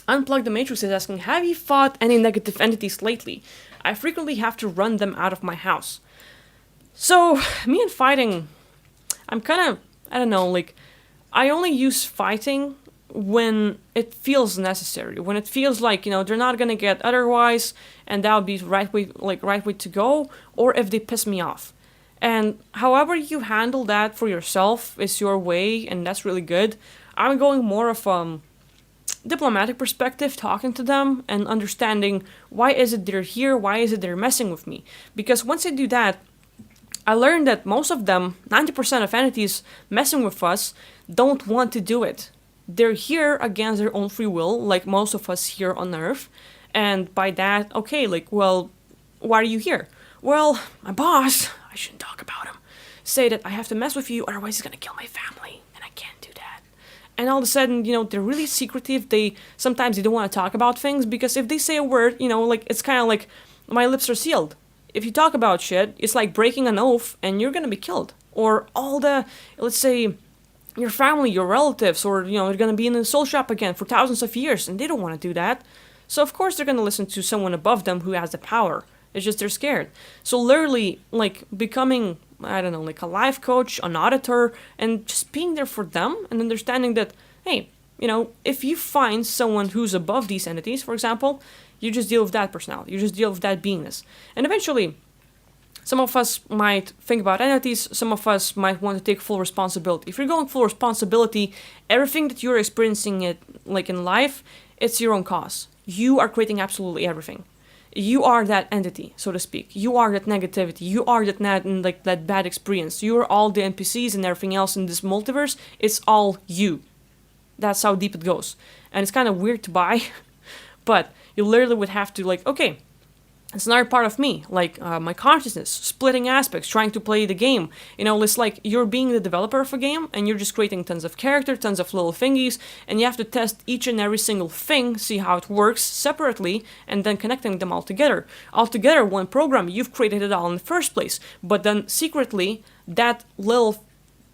Unplug the Matrix is asking, have you fought any negative entities lately? I frequently have to run them out of my house. So, me and fighting, I'm kind of, I don't know, like, I only use fighting when it feels necessary, when it feels like, they're not gonna get otherwise, and that would be right way to go, or if they piss me off. And however you handle that for yourself is your way, and that's really good. I'm going more of diplomatic perspective, talking to them and understanding why is it they're here, why is it they're messing with me. Because once I do that, I learned that most of them, 90% of entities messing with us, don't want to do it. They're here against their own free will, like most of us here on Earth. And by that, okay, like, well, why are you here? Well, my boss, I shouldn't talk about him, say that I have to mess with you, otherwise he's gonna kill my family, and I can't do that. And all of a sudden, they're really secretive. Sometimes they don't want to talk about things, because if they say a word, like, it's kind of like my lips are sealed. If you talk about shit, it's like breaking an oath and you're gonna be killed. Or let's say, your family, your relatives, or, you're gonna be in the soul shop again for thousands of years, and they don't want to do that. So of course they're gonna listen to someone above them who has the power. It's just they're scared. So literally, like, becoming, I don't know, like a life coach, an auditor, and just being there for them and understanding that, hey, if you find someone who's above these entities, for example, you just deal with that personality. You just deal with that beingness. And eventually, some of us might think about entities, some of us might want to take full responsibility. If you're going full responsibility, everything that you're experiencing in life, it's your own cause. You are creating absolutely everything. You are that entity, so to speak. You are that negativity. You are that bad experience. You are all the NPCs and everything else in this multiverse. It's all you. That's how deep it goes. And it's kind of weird to buy, but you literally would have to, okay, it's another part of me, my consciousness, splitting aspects, trying to play the game. It's like you're being the developer of a game, and you're just creating tons of character, tons of little thingies, and you have to test each and every single thing, see how it works separately, and then connecting them all together. Altogether, one program, you've created it all in the first place, but then secretly, that little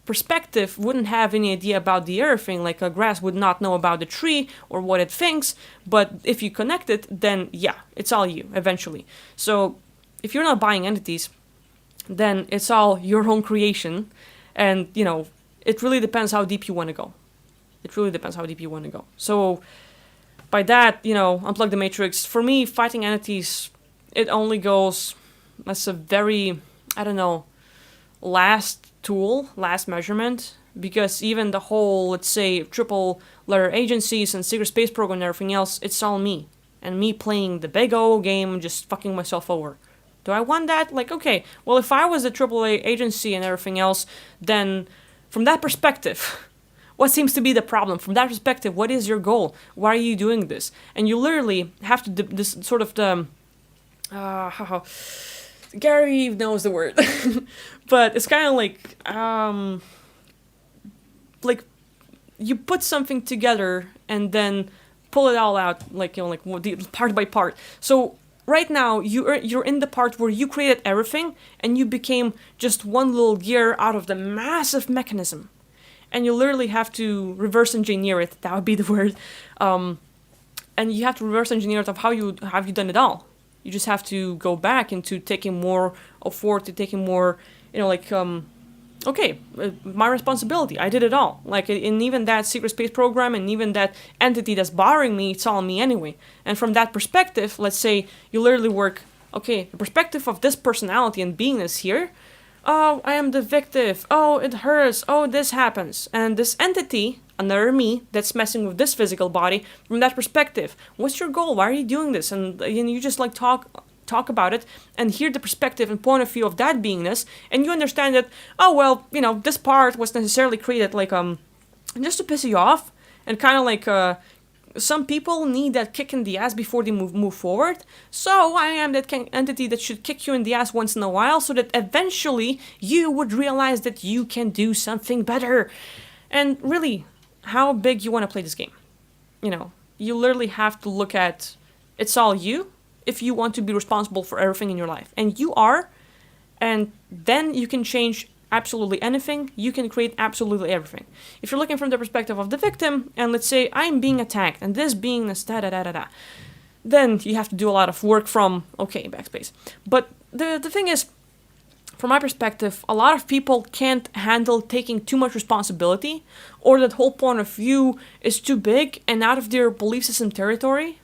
perspective wouldn't have any idea about the other thing, like a grass would not know about the tree or what it thinks, but if you connect it, then yeah, it's all you, eventually. So, if you're not buying entities, then it's all your own creation, and, it really depends how deep you want to go. It really depends how deep you want to go. So, by that, unplug the matrix. For me, fighting entities, it only goes as a very, I don't know, last tool, last measurement, because even the whole, let's say, triple letter agencies and secret space program and everything else, it's all me. And me playing the big O game, just fucking myself over. Do I want that? Okay, well, if I was a AAA agency and everything else, then from that perspective, what seems to be the problem? From that perspective, what is your goal? Why are you doing this? And you literally have to this sort of the Gary knows the word, but it's kind of like you put something together and then pull it all out, part by part. So right now you're in the part where you created everything and you became just one little gear out of the massive mechanism, and you literally have to reverse engineer it. That would be the word, and you have to reverse engineer it of how you have you done it all. You just have to go back into taking more effort, to taking more, okay, my responsibility. I did it all. In even that secret space program and even that entity that's bothering me, it's all me anyway. And from that perspective, let's say you literally work, okay, the perspective of this personality and beingness here. Oh, I am the victim. Oh, it hurts. Oh, this happens. And this entity, another me, that's messing with this physical body, from that perspective, what's your goal? Why are you doing this? And you just talk about it and hear the perspective and point of view of that beingness, and you understand that, oh, well, this part was necessarily created just to piss you off, and kind of some people need that kick in the ass before they move forward. So I am that entity that should kick you in the ass once in a while, so that eventually you would realize that you can do something better. And really, how big you want to play this game. You literally have to look at, it's all you, if you want to be responsible for everything in your life. And you are, and then you can change absolutely anything, you can create absolutely everything. If you're looking from the perspective of the victim, and let's say I'm being attacked, and this being this da da da da da, then you have to do a lot of work from, okay, backspace. But the thing is, from my perspective, a lot of people can't handle taking too much responsibility, or that whole point of view is too big and out of their belief system territory,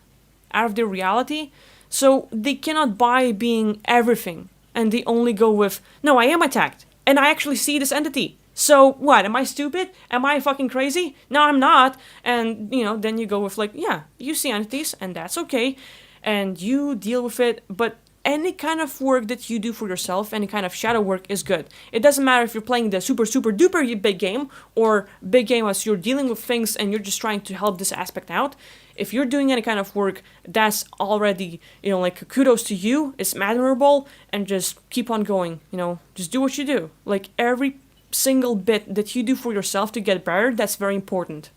out of their reality, so they cannot buy being everything, and they only go with, no, I am attacked, and I actually see this entity. So what, am I stupid? Am I fucking crazy? No, I'm not. And, then you go with like, yeah, you see entities, and that's okay, and you deal with it, but any kind of work that you do for yourself, any kind of shadow work is good. It doesn't matter if you're playing the super, super duper big game, or big game as you're dealing with things and you're just trying to help this aspect out. If you're doing any kind of work, that's already, like, kudos to you, it's admirable, and just keep on going, just do what you do. Like, every single bit that you do for yourself to get better, that's very important,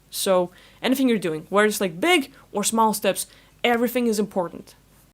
So, anything you're doing, whether it's like big or small steps, everything is important.